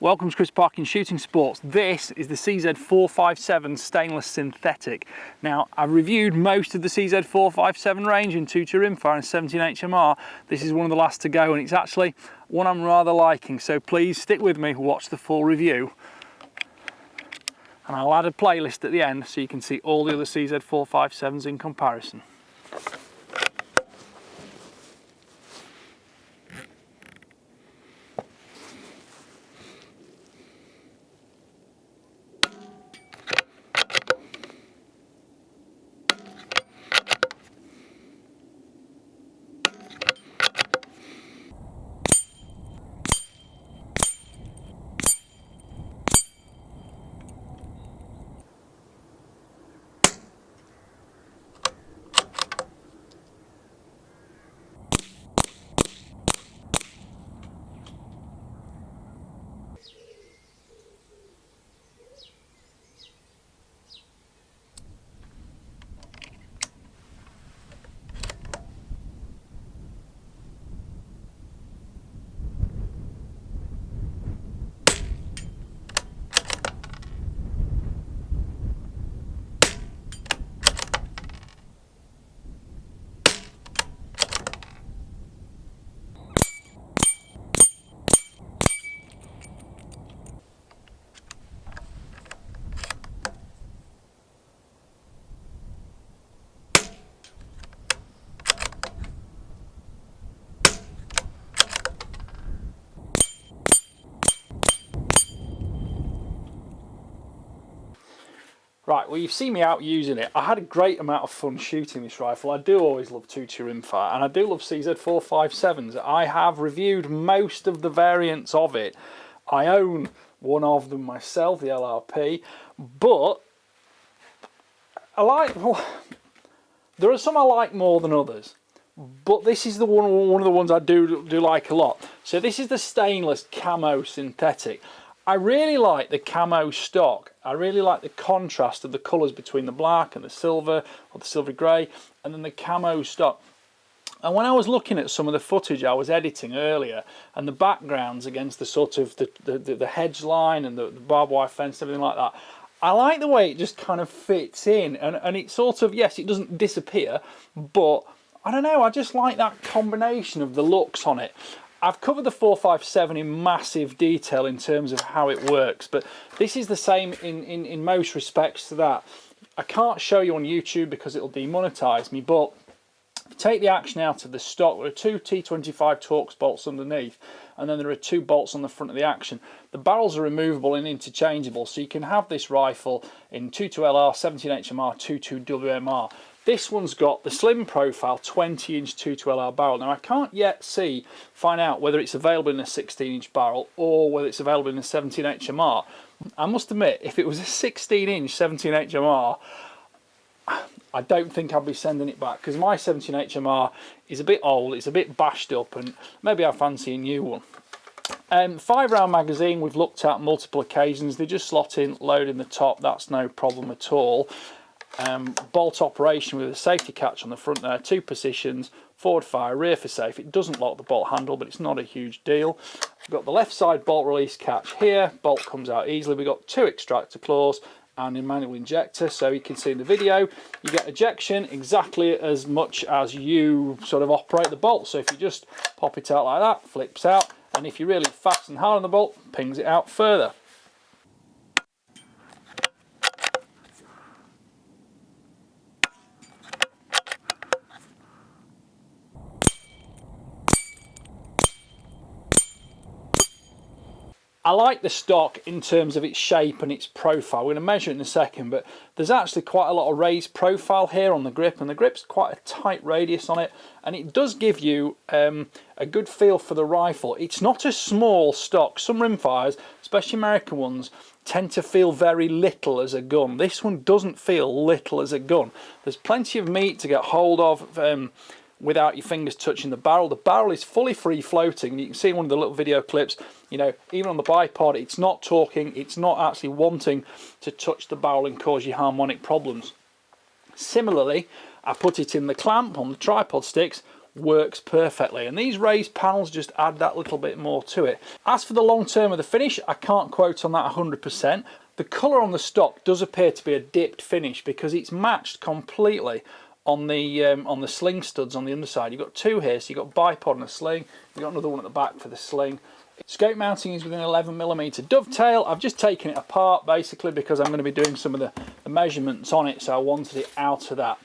Welcome to Chris Parkin Shooting Sports. This is the CZ457 Stainless Synthetic. Now, I've reviewed most of the CZ457 range in 2 rimfire and 17 HMR. This is one of the last to go, and it's actually one I'm rather liking, so please stick with me, watch the full review. And I'll add a playlist at the end so you can see all the other CZ457s in comparison. Right, well, you've seen me out using it. I had a great amount of fun shooting this rifle. I do always love 2 rimfire, and I do love CZ457s. I have reviewed most of the variants of it. I own one of them myself, the LRP, but well, there are some I like more than others, but this is the one of the ones I do like a lot. So this is the Stainless Camo Synthetic. I really like the camo stock. I really like the contrast of the colours between the black and the silver, or the silver grey, and then the camo stock. And when I was looking at some of the footage I was editing earlier, and the backgrounds against the sort of the hedge line and the barbed wire fence, everything like that, I like the way it just kind of fits in, and it sort of, yes, it doesn't disappear, but I don't know, I just like that combination of the looks on it. I've covered the 457 in massive detail in terms of how it works, but this is the same in most respects to that. I can't show you on YouTube because it'll demonetize me, but if you take the action out of the stock, there are 2 T25 Torx bolts underneath, and then there are 2 bolts on the front of the action. The barrels are removable and interchangeable, so you can have this rifle in 22LR, 17HMR, 22WMR. This one's got the slim profile 20-inch 22LR barrel. Now I can't yet find out whether it's available in a 16-inch barrel or whether it's available in a 17HMR. I must admit, if it was a 16-inch 17HMR, I don't think I'd be sending it back, because my 17HMR is a bit old, it's a bit bashed up, and maybe I fancy a new one. 5-round magazine we've looked at multiple occasions. They just slot in, load in the top, that's no problem at all. Bolt operation with a safety catch on the front there, 2 positions, forward fire, rear for safe. It doesn't lock the bolt handle, but it's not a huge deal. We've got the left side bolt release catch here, bolt comes out easily. We've got 2 extractor claws and a manual injector, so you can see in the video you get ejection exactly as much as you sort of operate the bolt. So if you just pop it out like that, flips out, and if you're really fast and hard on the bolt, pings it out further. I like the stock in terms of its shape and its profile. We're going to measure it in a second, but there's actually quite a lot of raised profile here on the grip, and the grip's quite a tight radius on it, and it does give you a good feel for the rifle. It's not a small stock. Some rimfires, especially American ones, tend to feel very little as a gun. This one doesn't feel little as a gun. There's plenty of meat to get hold of without your fingers touching the barrel. The barrel is fully free floating. You can see in one of the little video clips, you know, even on the bipod, it's not talking, it's not actually wanting to touch the barrel and cause you harmonic problems. Similarly, I put it in the clamp on the tripod sticks works perfectly, and these raised panels just add that little bit more to it. As for the long term of the finish, I can't quote on that 100%. The colour on the stock does appear to be a dipped finish because it's matched completely on the sling studs on the underside. You've got two here, so you've got bipod and a sling. You've got another one at the back for the sling. Scope mounting is with an 11mm dovetail. I've just taken it apart basically because I'm going to be doing some of the measurements on it, so I wanted it out of that.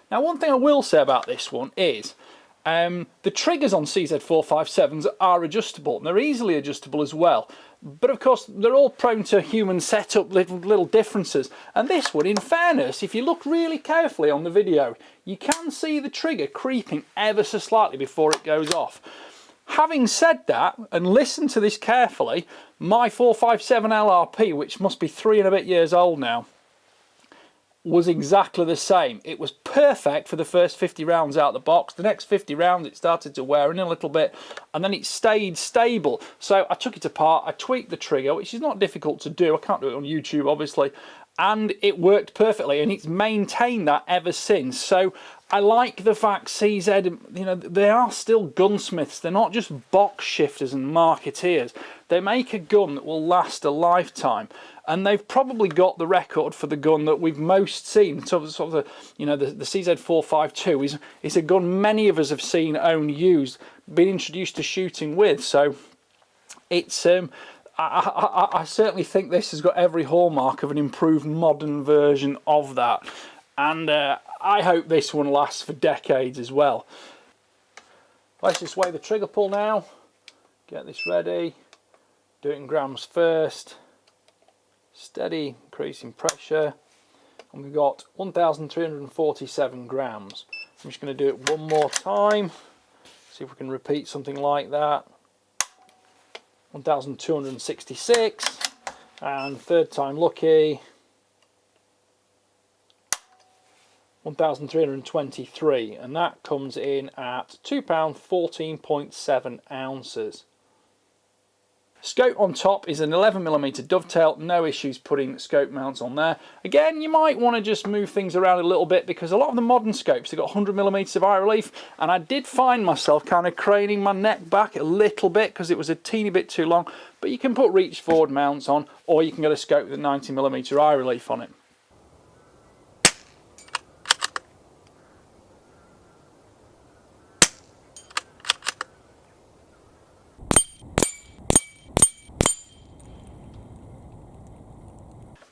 Now, one thing I will say about this one is the triggers on CZ457s are adjustable, and they're easily adjustable as well. But of course, they're all prone to human setup, little differences. And this one, in fairness, if you look really carefully on the video, you can see the trigger creeping ever so slightly before it goes off. Having said that, and listen to this carefully, my 457 LRP, which must be 3 and a bit years old now, was exactly the same. It was perfect for the first 50 rounds out of the box. The next 50 rounds it started to wear in a little bit, and then it stayed stable. So I took it apart, I tweaked the trigger, which is not difficult to do. I can't do it on YouTube obviously, and it worked perfectly, and it's maintained that ever since. So I like the fact CZ, you know, they are still gunsmiths. They're not just box shifters and marketeers. They make a gun that will last a lifetime. And they've probably got the record for the gun that we've most seen. So the CZ452 is a gun many of us have seen, owned, used, been introduced to shooting with. So it's I certainly think this has got every hallmark of an improved modern version of that. And I hope this one lasts for decades as well. Let's just weigh the trigger pull now. Get this ready. Do it in grams first. Steady, increasing pressure, and we've got 1,347 grams. I'm just going to do it one more time, see if we can repeat something like that. 1,266, and third time lucky, 1,323, and that comes in at £2, 14.7 ounces. Scope on top is an 11mm dovetail, no issues putting scope mounts on there. Again, you might want to just move things around a little bit because a lot of the modern scopes have got 100mm of eye relief, and I did find myself kind of craning my neck back a little bit because it was a teeny bit too long. But you can put reach forward mounts on, or you can get a scope with a 90mm eye relief on it.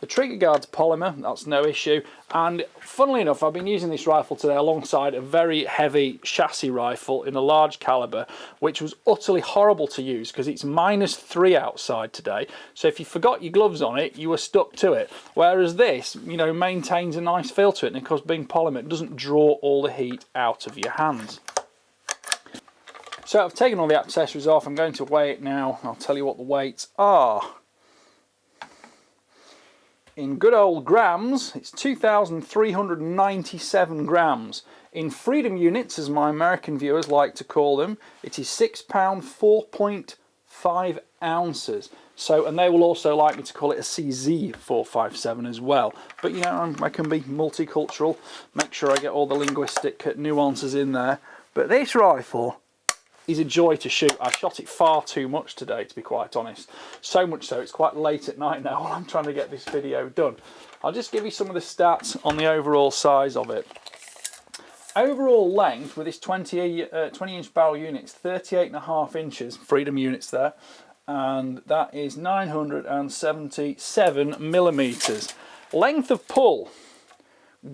The trigger guard's polymer, that's no issue, and funnily enough I've been using this rifle today alongside a very heavy chassis rifle in a large caliber, which was utterly horrible to use because it's -3 outside today, so if you forgot your gloves on it you were stuck to it, whereas this, you know, maintains a nice feel to it, and of course being polymer it doesn't draw all the heat out of your hands. So I've taken all the accessories off, I'm going to weigh it now, I'll tell you what the weights are. In good old grams, it's 2,397 grams. In freedom units, as my American viewers like to call them, it is £6, 4.5 ounces. So, and they will also like me to call it a CZ457 as well. But you know, I can be multicultural, make sure I get all the linguistic nuances in there. But this rifle is a joy to shoot. I've shot it far too much today, to be quite honest. So much so, it's quite late at night now while I'm trying to get this video done. I'll just give you some of the stats on the overall size of it. Overall length with this 20-inch barrel unit is 38.5 inches, freedom units there, and that is 977 millimeters. Length of pull,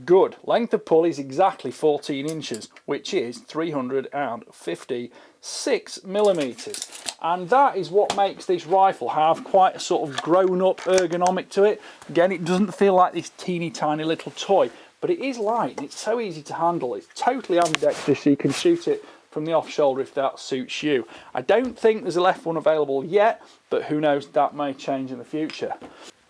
good. Length of pull is exactly 14 inches, which is 356 millimeters. And that is what makes this rifle have quite a sort of grown-up ergonomic to it. Again, it doesn't feel like this teeny tiny little toy, but it is light and it's so easy to handle. It's totally ambidextrous, so you can shoot it from the off shoulder if that suits you. I don't think there's a left one available yet, but who knows, that may change in the future.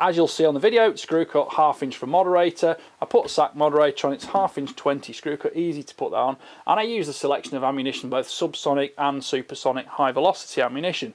As you'll see on the video, screw cut 1/2 inch for moderator. I put a sack moderator on, it's 1/2 inch 20 screw cut, easy to put that on. And I use a selection of ammunition, both subsonic and supersonic high velocity ammunition.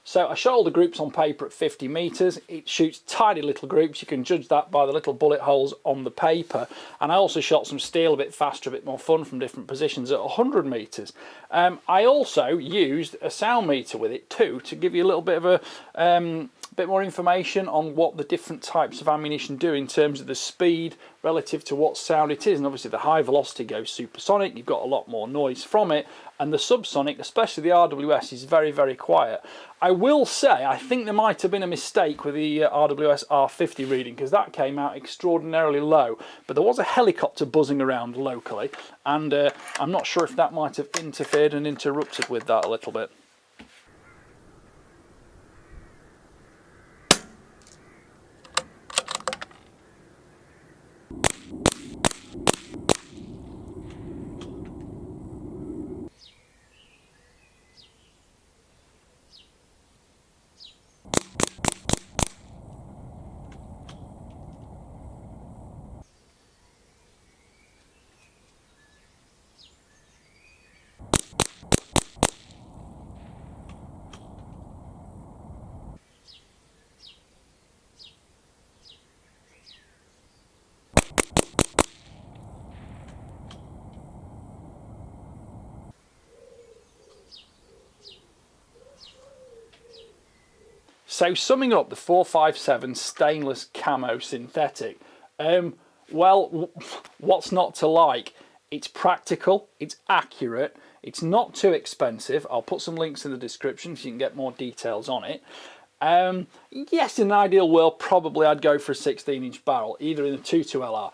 So I shoulder groups on paper at 50 metres. It shoots tiny little groups. You can judge that by the little bullet holes on the paper. And I also shot some steel a bit faster, a bit more fun from different positions at 100 metres. I also used a sound meter with it too, to give you a little bit of a bit more information on what the different types of ammunition do in terms of the speed relative to what sound it is. And obviously the high velocity goes supersonic, you've got a lot more noise from it, and the subsonic, especially the RWS, is very, very quiet. I will say, I think there might have been a mistake with the RWS R50 reading, because that came out extraordinarily low, but there was a helicopter buzzing around locally, and I'm not sure if that might have interfered and interrupted with that a little bit. So summing up the 457 Stainless Camo Synthetic, well, what's not to like? It's practical, it's accurate, it's not too expensive. I'll put some links in the description so you can get more details on it. Yes, in an ideal world, probably I'd go for a 16-inch barrel, either in a 22 LR,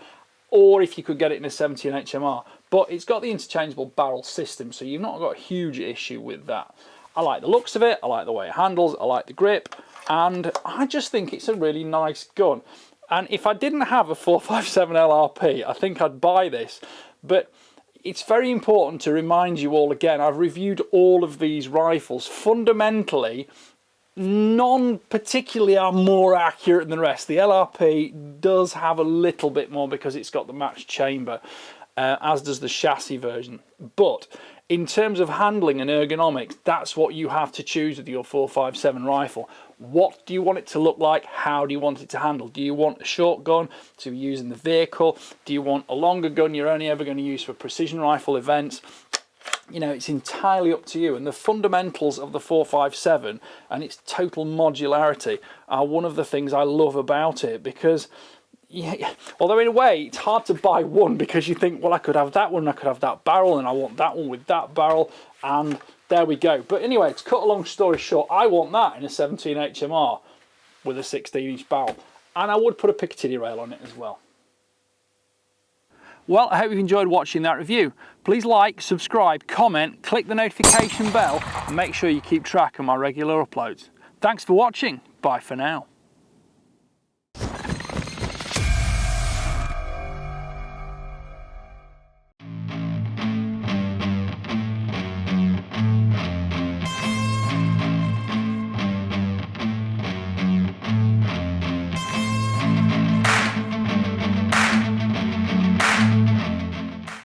or if you could get it in a 17 HMR. But it's got the interchangeable barrel system, so you've not got a huge issue with that. I like the looks of it, I like the way it handles, I like the grip, and I just think it's a really nice gun. And if I didn't have a 457 LRP, I think I'd buy this. But it's very important to remind you all again, I've reviewed all of these rifles. Fundamentally, none particularly are more accurate than the rest. The LRP does have a little bit more because it's got the matched chamber, as does the chassis version. But in terms of handling and ergonomics, that's what you have to choose with your 457 rifle. What do you want it to look like? How do you want it to handle? Do you want a short gun to use in the vehicle? Do you want a longer gun you're only ever going to use for precision rifle events? You know, it's entirely up to you. And the fundamentals of the 457 and its total modularity are one of the things I love about it, because yeah, although in a way it's hard to buy one, because you think, well, I could have that one, I could have that barrel, and I want that one with that barrel, and there we go. But anyway, to cut a long story short, I want that in a 17 HMR with a 16-inch barrel, and I would put a Picatinny rail on it as well. Well, I hope you've enjoyed watching that review. Please like, subscribe, comment, click the notification bell, and make sure you keep track of my regular uploads. Thanks for watching. Bye for now.